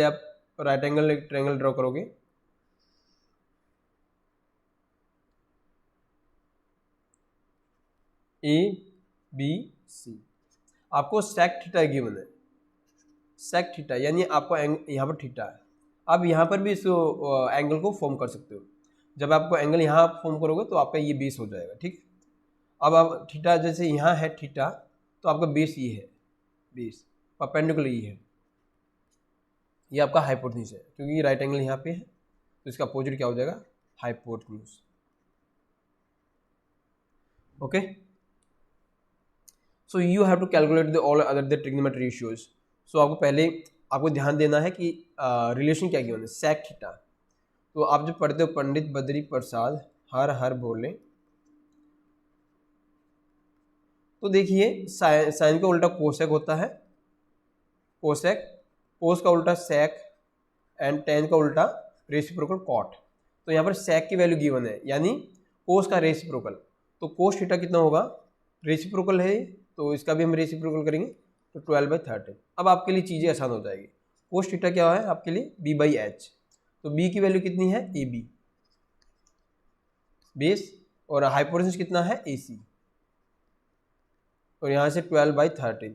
आप right angle एक triangle draw करोगे, ए बी सी, आपको सेक थीटा गिवन है, सेक थीटा यानी आपको यहाँ पर थीटा है। आप यहाँ पर भी इस एंगल को फॉर्म कर सकते हो। जब आपको एंगल यहाँ फॉर्म करोगे तो आपका ये बेस हो जाएगा, ठीक। अब आप थीटा जैसे यहाँ है थीटा, तो आपका बेस ये है, बेस परपेंडिकुलर ये है, ये आपका हाइपोटेन्यूज है, क्योंकि राइट एंगल यहाँ पे है तो इसका अपोजिट क्या हो जाएगा, hypotenuse. Okay, so you have to calculate the all other the trigonometry ratios. So आपको पहले आपको ध्यान देना है कि रिलेशन क्या गिवन है, सेक थीटा। तो आप जब पढ़ते हो पंडित बद्री प्रसाद हर हर बोले, तो देखिए साइन का उल्टा कोसेक होता है, कोसेक, कोस का उल्टा सेक एंड टेन का उल्टा रेसिप्रोकल कॉट। तो यहाँ पर सेक की वैल्यू गिवन है, यानी कोस का रेसिप्रोकल, तो कोस थीटा कितना होगा, रेसिप्रोकल है तो इसका भी हम रेसिप्रोकल करेंगे, तो 12/13। अब आपके लिए चीज़ें आसान हो जाएगी। कोस थीटा क्या है आपके लिए, b/h, तो b की वैल्यू कितनी है, ab बेस, और हाइपोटेन्यूज कितना है, ac, और यहाँ से 12/13।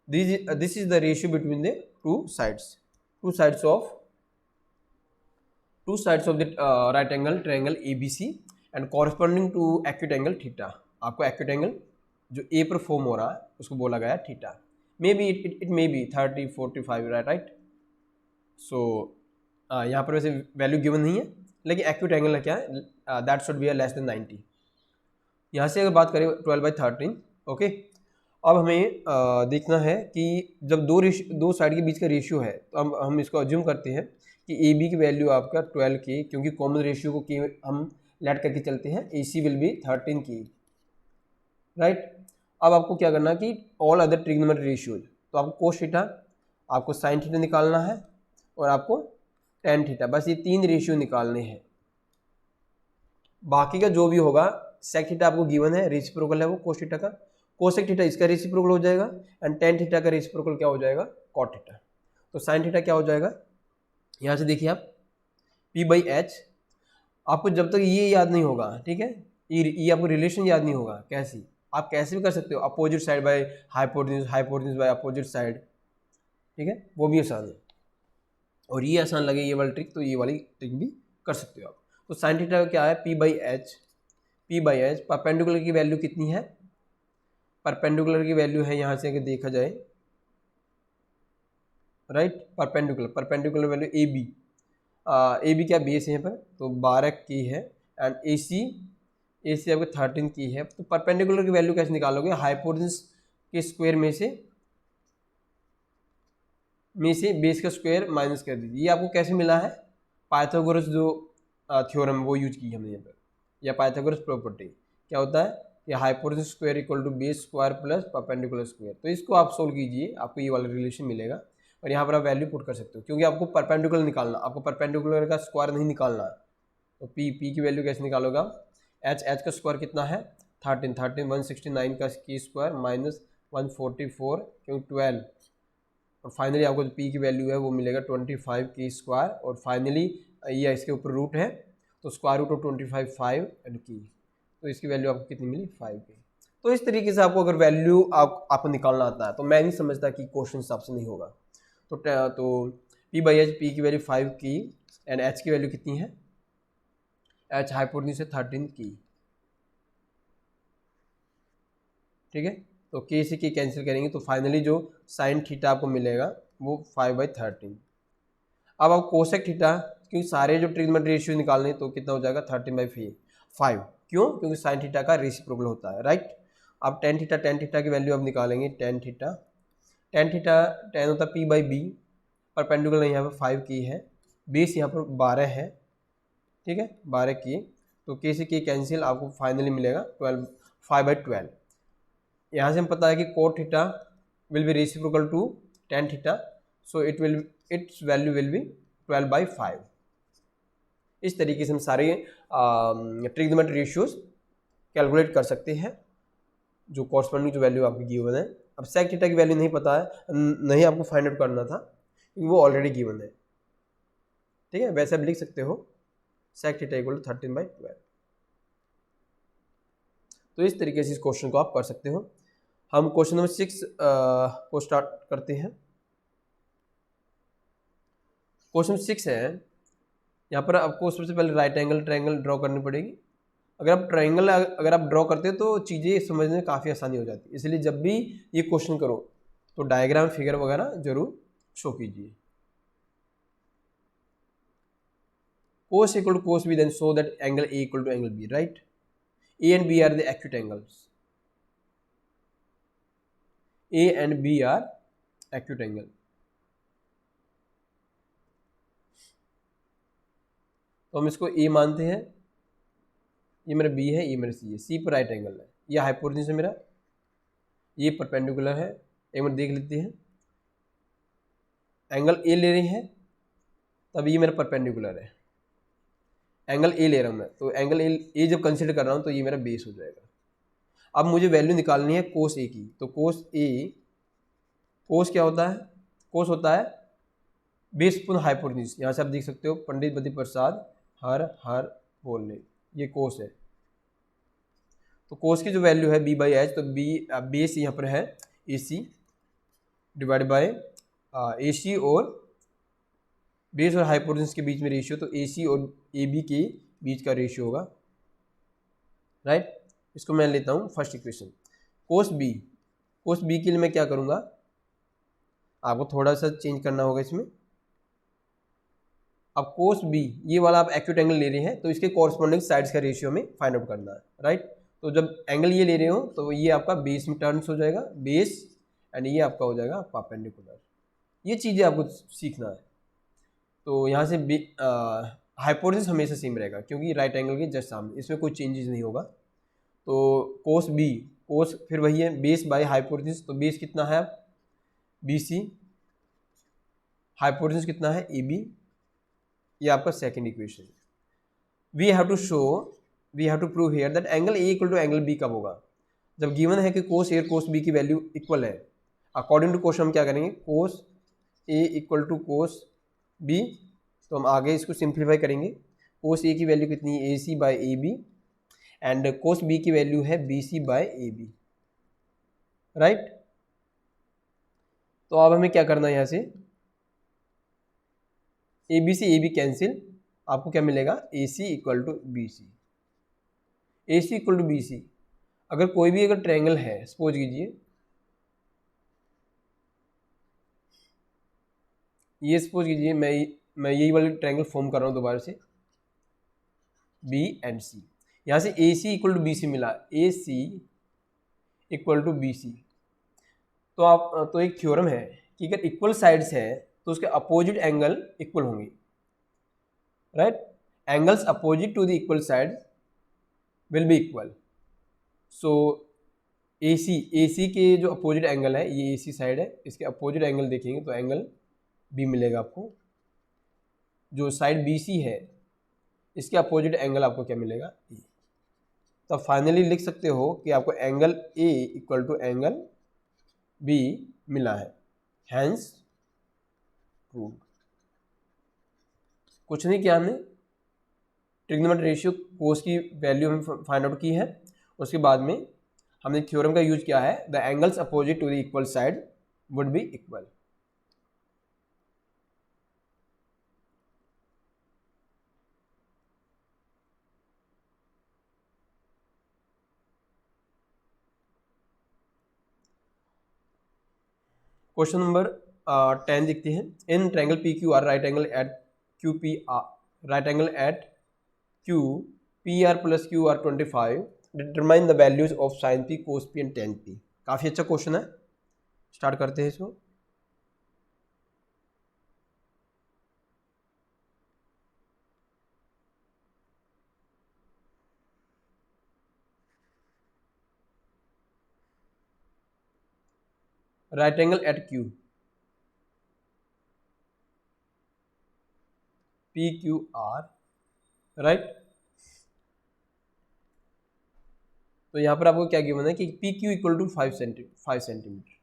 This is the ratio between the two sides of the right angle triangle ABC and corresponding to acute angle theta. आपको एक्यूट एंगल जो ए पर फॉर्म हो रहा है उसको बोला गया है theta. May be it may be 30, 45, right. So यहाँ पर वैसे वैल्यू गिवन नहीं है, लेकिन एक्यूट एंगल क्या है, that should be less than 90। यहाँ से अगर बात करें 12/13, ओके। अब हमें देखना है कि जब दो साइड के बीच का रेशियो है, तो हम इसको अज्यूम करते हैं कि ए बी की वैल्यू आपका 12 की, क्योंकि कॉमन रेशियो को के हम लेट करके चलते हैं, ए सी विल बी 13 की, राइट। अब आपको क्या करना है कि ऑल अदर ट्रिग्नोमेट्री रेशियोज, तो आपको कोस थीटा, आपको साइन थीटा निकालना है, और आपको टेन थीटा, बस ये 3 रेशियो निकालने हैं। बाकी का जो भी होगा, सेक थीटा आपको गिवन है, रेसिप्रोकल है वो कोस थीटा का, कोसेक थीटा इसका रेसिप्रोकल हो जाएगा, एंड टेन थीटा का रेसिप्रोकल क्या हो जाएगा, कॉट थीटा। तो साइन थीटा क्या हो जाएगा, यहाँ से देखिए आप p/h, आपको जब तक ये याद नहीं होगा, ठीक है, ये आपको रिलेशन याद नहीं होगा, कैसे आप कैसे भी कर सकते हो, opposite side by hypotenuse, hypotenuse by opposite side, ठीक है, वो भी आसान है। और ये आसान लगे ये वाली ट्रिक, तो ये वाली ट्रिक भी कर सकते हो आप। तो साइन थीटा क्या है, p/h, परपेंडिकुलर की वैल्यू कितनी है, परपेंडिकुलर की वैल्यू है यहाँ से अगर देखा जाए, right, perpendicular value A B क्या बेस है यहाँ पर, तो 12 की है, एंड ए सी आपको 13 की है। तो परपेंडिकुलर की वैल्यू कैसे निकालोगे, हाइपोटेन्यूज के स्क्वायर में से बेस का स्क्वायर माइनस कर दीजिए। ये आपको कैसे मिला है, पाइथागोरस जो थ्योरम वो यूज की हमने यहाँ पर, या पाइथागोरस प्रॉपर्टी क्या होता है कि hypotenuse square equal to base square plus perpendicular square. तो इसको आप सोल्व कीजिए, आपको ये वाला रिलेशन मिलेगा, और यहाँ पर आप वैल्यू पुट कर सकते हो, क्योंकि आपको परपेंडिकुलर निकालना, आपको परपेंडिकुलर का स्क्वायर नहीं निकालना है। तो पी की वैल्यू कैसे निकालोगे आप, एच का स्क्वायर कितना है, 13 169 का की स्क्वायर माइनस 144 क्योंकि 12, और फाइनली आपको जो पी की वैल्यू है वो मिलेगा 25 की स्क्वायर, और फाइनली ये इसके ऊपर रूट है, तो स्क्वायर रूट ऑफ 25 5 एंड की, तो इसकी वैल्यू आपको कितनी मिली, 5 की। तो इस तरीके से आपको अगर वैल्यू आपको निकालना आता है, तो मैं नहीं समझता कि क्वेश्चन आपसे नहीं होगा। तो p/h, पी की वैल्यू 5 की, एंड h की वैल्यू कितनी है, h हाइपोटेन्यूज से 13 की, ठीक है। तो k से k कैंसिल करेंगे, तो फाइनली जो साइन थीटा आपको मिलेगा वो 5/13। अब आप कोसेक थीटा, क्योंकि सारे जो ट्रिग्नोमेट्री रेशियो निकालने, तो कितना हो जाएगा 13/5, क्यों, क्योंकि साइन थीटा का रेसिप्रोकल होता है, राइट। अब टेन थीटा की वैल्यू आप निकालेंगे, टेन होता है p/b, परपेंडिकुलर यहाँ पर 5 की है, बेस यहाँ पर 12 है, ठीक है, 12 की, तो k से k कैंसिल, आपको फाइनली मिलेगा 5/12। यहाँ से हम पता है कि cot theta will be reciprocal to tan theta, so its value will be 12/5। इस तरीके से हम सारे ट्रिग्नोमेट्री रेशियोज कैलकुलेट कर सकते हैं, जो कॉरस्पॉन्डिंग जो वैल्यू आपकी गिवन है। अब सेक थीटा की वैल्यू नहीं पता है, नहीं आपको फाइंड आउट करना था, क्योंकि वो ऑलरेडी गिवन है। ठीक है, वैसे आप लिख सकते हो sec थीटा इक्वल टू 13/12। तो इस तरीके से इस क्वेश्चन को आप कर सकते हो। हम क्वेश्चन नंबर 6 को स्टार्ट करते हैं। क्वेश्चन 6 है, यहाँ पर आपको सबसे पहले राइट एंगल ट्रायंगल ड्रॉ करनी पड़ेगी। अगर आप ट्रायंगल अगर आप ड्रॉ करते हो तो चीज़ें समझने में काफ़ी आसानी हो जाती है, इसलिए जब भी ये क्वेश्चन करो तो डायग्राम फिगर वगैरह जरूर शो कीजिए। cos equal to cos b, then show that angle A equal to angle B, right? A and B are the acute angles. A and B are acute angle. तो हम इसको A मानते हैं, ये मेरा B है, ये मेरा C है। C पर राइट एंगल है, ये हाइपोटेन्यूज है मेरा, ये परपेंडिकुलर है। एक मिनट देख लेते हैं, एंगल A ले रहे हैं तब ये मेरा परपेंडिकुलर है, एंगल A ले रहा हूँ मैं, तो एंगल A जब कंसिडर कर रहा हूँ तो ये मेरा बेस हो जाएगा। अब मुझे वैल्यू निकालनी है कोस A की, तो कोस A, कोस क्या होता है? कोस होता है बेस पुन हाइपोटेन्यूज। यहाँ से आप देख सकते हो पंडित बद्री प्रसाद हर बोलने, ये कोस है। तो कोस की जो वैल्यू है B/H, तो बेस यहाँ पर है AC डिवाइड बाय AC, और बेस और हाइपोटेन्यूज के बीच में रेशियो, तो AC और AB के बीच का रेशियो होगा, राइट। इसको मैं लेता हूँ फर्स्ट इक्वेशन। कोस B के लिए मैं क्या करूँगा, आपको थोड़ा सा चेंज करना होगा इसमें। अब कोस B ये वाला आप एक्यूट एंगल ले रहे हैं तो इसके कॉरस्पॉन्डिंग साइड्स का रेशियो में फाइंड आउट करना है, राइट। तो जब एंगल ये ले रहे हो तो ये आपका बेस में टर्न्स हो जाएगा, बेस, एंड ये आपका हो जाएगा परपेंडिकुलर। ये चीज़ें आपको सीखना है। तो यहाँ से हाइपोटेन्यूज हमेशा सेम रहेगा क्योंकि राइट एंगल के जस्ट सामने, इसमें कोई चेंजेस नहीं होगा। तो कोस B, कोस फिर वही है बेस बाय हाइपोटेन्यूज, तो बेस कितना है BC, हाइपोटेन्यूज कितना है AB, ये आपका second equation. We have to prove here that angle A equal to angle B कब होगा, जब गिवन है कि कोस A और कोस B की वैल्यू इक्वल है। अकॉर्डिंग टू क्वेश्चन हम क्या करेंगे, cos A equal to cos B, तो हम आगे इसको सिंप्लीफाई करेंगे। कोस A की वैल्यू कितनी है AC/AB, एंड कोस B की वैल्यू है BC/AB, राइट। तो अब हमें क्या करना है, यहाँ से AB से AB कैंसिल, आपको क्या मिलेगा AC equal to BC। AC equal to BC, अगर कोई भी अगर ट्रायंगल है, सपोज कीजिए ये, सपोज कीजिए मैं यही वाली ट्रायंगल फॉर्म कर रहा हूँ दोबारा से, B एंड C। यहाँ से AC इक्वल टू BC मिला, AC इक्वल टू BC। तो एक थ्योरम है कि अगर इक्वल साइड्स है तो उसके अपोजिट एंगल इक्वल होंगे, right. Angles opposite to the equal side will be equal. So AC के जो अपोजिट एंगल है, ये AC साइड है, इसके अपोजिट एंगल देखेंगे तो एंगल B मिलेगा आपको। जो साइड BC है इसके अपोजिट एंगल आपको क्या मिलेगा E। तो आप फाइनली लिख सकते हो कि आपको angle A equal to angle B मिला है, हैंस प्रूव्ड। कुछ नहीं किया हमने, ट्रिग्नोमेट्रिक रेशियो कोस की वैल्यू हम फाइंड आउट की है, उसके बाद में हमने थ्योरम का यूज किया है, the angles opposite to the equal side would be equal. Question number 10 देखते हैं। In triangle PQR right angle at QPR, right angle at QPR plus QR 25, determine the values of sine P, cos P and tan P। काफ़ी अच्छा question है, start करते हैं इसको। Right angle at Q, PQR, right. तो यहाँ पर आपको क्या गिवन है कि PQ equal to 5 centimetre,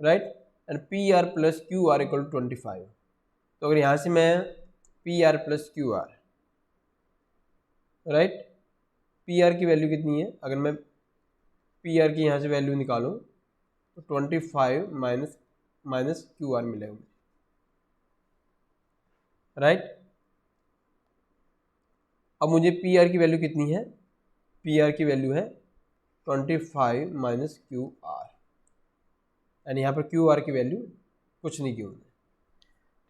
right. And P R plus Q R equal to 25। तो अगर यहाँ से मैं P R plus Q R, right, P R की वैल्यू कितनी है, अगर मैं पी आर की यहाँ से वैल्यू निकालूँ तो 25 माइनस क्यू आर मिलेगा मुझे, राइट। अब मुझे पी आर की वैल्यू कितनी है, पी आर की वैल्यू है 25 माइनस क्यू आर, एंड यहाँ पर क्यू आर की वैल्यू कुछ नहीं की उन्होंने,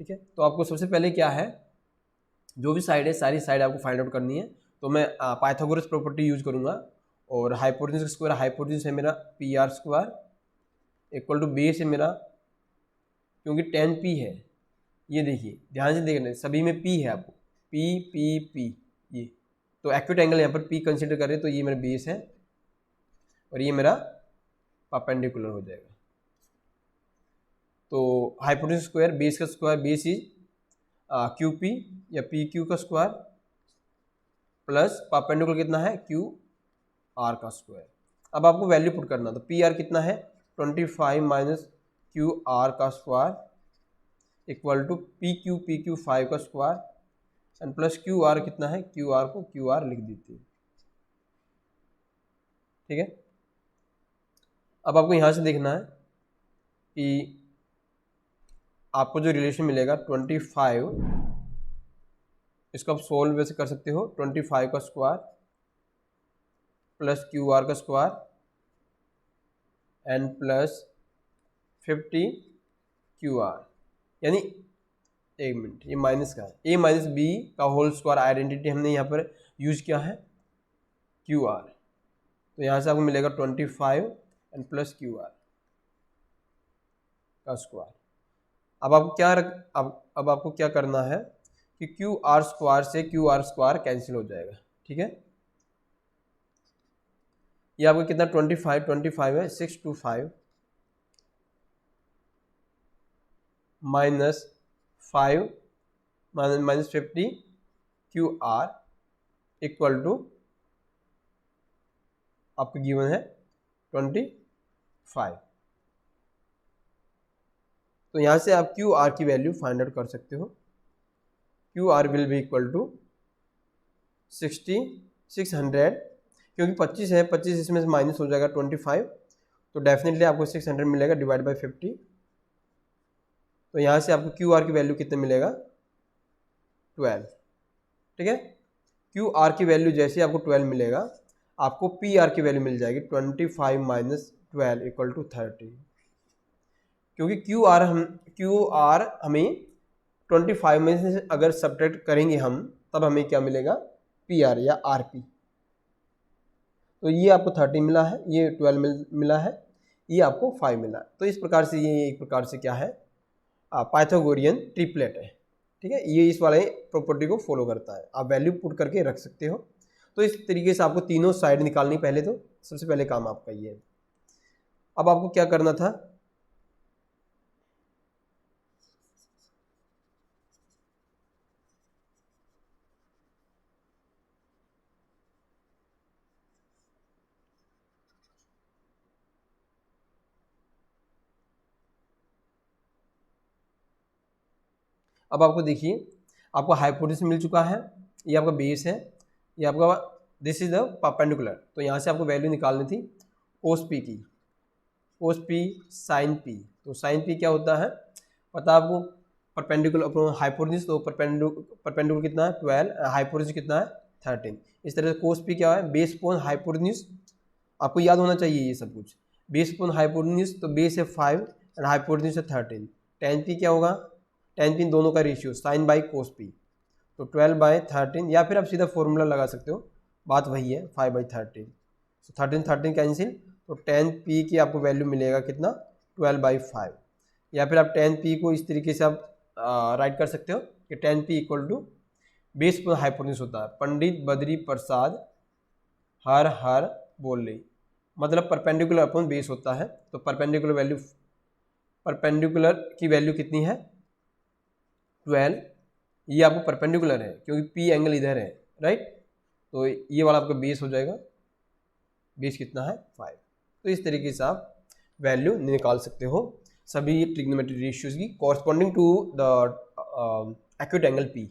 ठीक है। तो आपको सबसे पहले क्या है, जो भी साइड है सारी साइड आपको फाइंड आउट करनी है। तो मैं पाइथागोरस प्रॉपर्टी यूज करूँगा, और हाइपोटेन्यूज स्क्वायर, हाइपोटेन्यूज है मेरा P R square equal to base है मेरा, क्योंकि 10 पी है, ये देखिए ध्यान से देखना, सभी में पी है आपको, पी पी पी, ये तो एक्यूट एंगल यहाँ पर पी कंसिडर करें तो ये मेरा बेस है और ये मेरा परपेंडिकुलर हो जाएगा। तो हाइपोटेन्यूज स्क्वायर, बेस का square, base is Q P या पी क्यू का स्क्वायर प्लस परपेंडिकुलर कितना है, क्यू आर का स्क्वायर। अब आपको वैल्यू पुट करना, तो पी आर कितना है 25 माइनस क्यू आर का square equal to P Q 5 का square and plus Q R कितना है, क्यू आर को क्यू आर लिख देते हैं, ठीक है। अब आपको यहाँ से देखना है कि आपको जो रिलेशन मिलेगा 25, इसको आप सोल्व वैसे कर सकते हो, 25 का स्क्वायर प्लस क्यू आर का square and plus 50 Q are, यानी एक मिनट, ये माइनस का है, ए माइनस बी का होल स्क्वायर आइडेंटिटी हमने यहाँ पर यूज किया है क्यू आर, तो यहाँ से आपको मिलेगा 25 एंड प्लस क्यू आर का स्क्वायर। अब आपको क्या अब आपको क्या करना है कि क्यू आर स्क्वायर से क्यू आर स्क्वायर कैंसिल हो जाएगा, ठीक है। ये आपको कितना 25 है, 625 minus 5 minus 50 Q R equal to आपको गिवन है 25। तो यहाँ से आप क्यू आर की वैल्यू फाइंड आउट कर सकते हो, Q R will be equal to 600, क्योंकि 25 है, 25 इसमें से माइनस हो जाएगा 25, तो डेफिनेटली आपको 600 मिलेगा डिवाइड बाई 50। तो यहाँ से आपको क्यू आर की वैल्यू कितने मिलेगा 12, ठीक है। क्यू आर की वैल्यू जैसे आपको 12 मिलेगा, आपको पी आर की वैल्यू मिल जाएगी 25 माइनस 12 इक्वल टू 30, क्योंकि क्यू आर हमें 25 में से अगर सब्ट्रैक्ट करेंगे हम, तब हमें क्या मिलेगा पी आर या आर पी। तो ये आपको 30 मिला है, ये 12 मिला है, ये आपको 5 मिला है। तो इस प्रकार से ये एक प्रकार से क्या है, पाइथागोरियन ट्रिपलेट है, ठीक है। ये इस वाले प्रॉपर्टी को फॉलो करता है, आप वैल्यू पुट करके रख सकते हो। तो इस तरीके से आपको तीनों साइड निकालनी, पहले तो सबसे पहले काम आपका ये है। अब आपको क्या करना था, अब आपको देखिए आपको हाइपोटेन्यूज मिल चुका है, ये आपका बेस है, ये आपका दिस इज द परपेंडिकुलर। तो यहाँ से आपको वैल्यू निकालनी थी कोस पी की, कोस पी साइन पी। तो साइन पी क्या होता है पता आपको, परपेंडिकुलर हाइपोटेन्यूज, तो परपेंडिकुलर कितना है 12, हाइपोटेन्यूज कितना है 13। इस तरह से कोस पी क्या है, बेस अपॉन हाइपोटेन्यूज, आपको याद होना चाहिए ये सब कुछ, बेस अपॉन हाइपोटेन्यूज, तो बेस है 5 एंड हाइपोटेन्यूज है 13। टेन पी क्या होगा, टेन पी दोनों का ratio sine by cos P, तो 12/13, या फिर आप सीधा फॉर्मूला लगा सकते हो, बात वही है 5/13, तो 13 कैंसिल, तो 10 पी की आपको वैल्यू मिलेगा कितना 12/5। या फिर आप 10 पी को इस तरीके से आप राइट कर सकते हो कि 10 पी इक्वल टू बेस पर हाइपोटेन्यूज होता है, पंडित बद्री प्रसाद हर बोल रही, मतलब परपेंडिकुलर अपॉन बेस होता है। तो परपेंडिकुलर की वैल्यू कितनी है 12, ये आपको परपेंडिकुलर है क्योंकि पी एंगल इधर है, राइट। तो ये वाला आपका बेस हो जाएगा, बेस कितना है 5। तो इस तरीके से आप वैल्यू निकाल सकते हो। सभी ट्रिग्नोमेट्रिक रेशियोज की corresponding to the acute angle P.